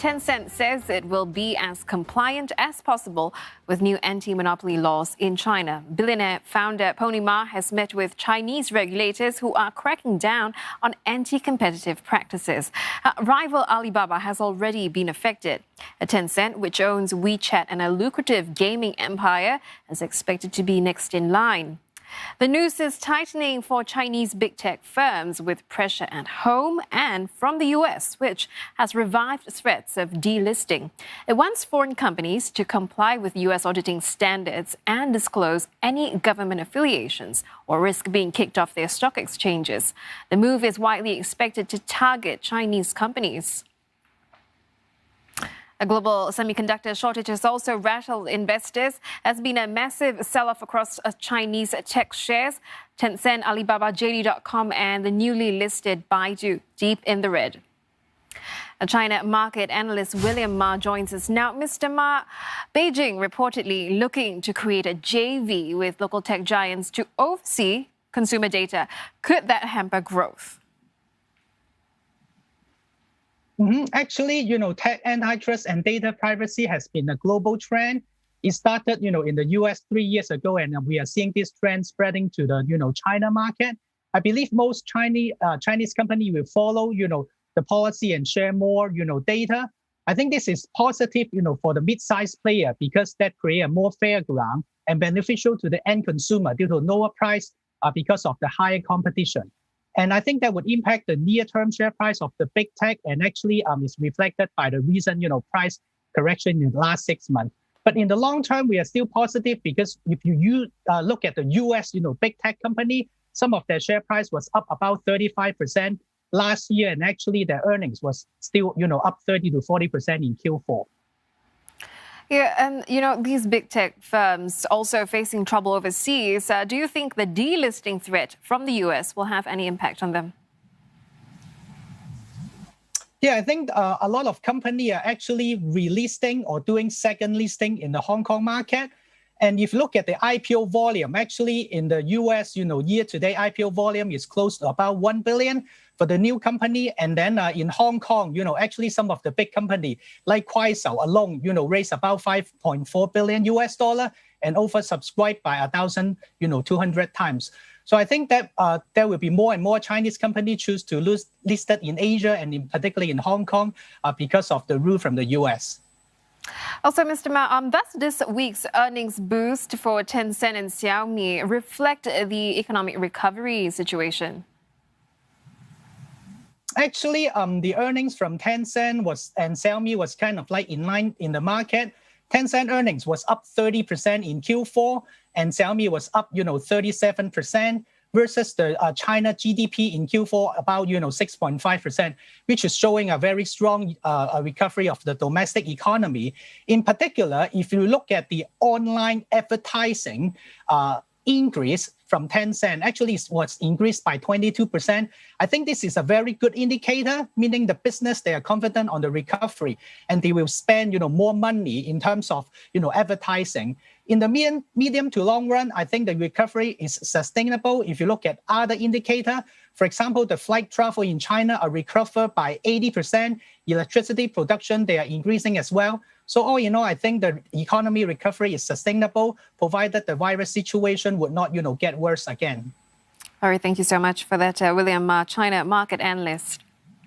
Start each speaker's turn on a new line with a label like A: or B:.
A: Tencent says it will be as compliant as possible with new anti-monopoly laws in China. Billionaire founder Pony Ma has met with Chinese regulators who are cracking down on anti-competitive practices. Rival Alibaba has already been affected. Tencent, which owns WeChat and a lucrative gaming empire, is expected to be next in line. The noose is tightening for Chinese big tech firms with pressure at home and from the US, which has revived threats of delisting. It wants foreign companies to comply with US auditing standards and disclose any government affiliations or risk being kicked off their stock exchanges. The move is widely expected to target Chinese companies. A global semiconductor shortage has also rattled investors. There's been a massive sell-off across Chinese tech shares. Tencent, Alibaba, JD.com and the newly listed Baidu deep in the red. A China market analyst William Ma joins us now. Mr. Ma, Beijing reportedly looking to create a JV with local tech giants to oversee consumer data. Could that hamper growth?
B: Actually, tech antitrust and data privacy has been a global trend. It started, in the US 3 years ago, and we are seeing this trend spreading to the, China market. I believe most Chinese company will follow, the policy and share more, data. I think this is positive, for the mid-sized player because that create a more fair ground and beneficial to the end consumer due to lower price because of the higher competition. And I think that would impact the near-term share price of the big tech, and actually is reflected by the recent, price correction in the last 6 months. But in the long term, we are still positive because if you look at the US, big tech company, some of their share price was up about 35% last year, and actually their earnings was still, up 30 to 40% in Q4.
A: Yeah, and, these big tech firms also facing trouble overseas. Do you think the delisting threat from the US will have any impact on them?
B: Yeah, I think a lot of companies are actually relisting or doing second listing in the Hong Kong market. And if you look at the IPO volume, actually in the US, year-to-date IPO volume is close to about 1 billion for the new company. And then in Hong Kong, actually some of the big company like Kuaishou alone, raised about 5.4 billion US dollar and oversubscribed by 1,200 times. So I think that there will be more and more Chinese companies choose to list it in Asia and particularly in Hong Kong because of the rule from the US.
A: Also, Mr. Ma, does this week's earnings boost for Tencent and Xiaomi reflect the economic recovery situation?
B: Actually, the earnings from Tencent and Xiaomi was kind of like in line in the market. Tencent earnings was up 30% in Q4, and Xiaomi was up, 37%. Versus the China GDP in Q4 about 6.5%, which is showing a very strong recovery of the domestic economy. In particular, if you look at the online advertising increase from Tencent, actually was increased by 22%. I think this is a very good indicator, meaning the business, they are confident on the recovery and they will spend more money in terms of advertising. In the medium to long run, I think the recovery is sustainable. If you look at other indicator, for example, the flight travel in China are recovered by 80%. Electricity production, they are increasing as well. So all in all, I think the economy recovery is sustainable, provided the virus situation would not, get worse again.
A: All right, thank you so much for that, William Ma, China market analyst.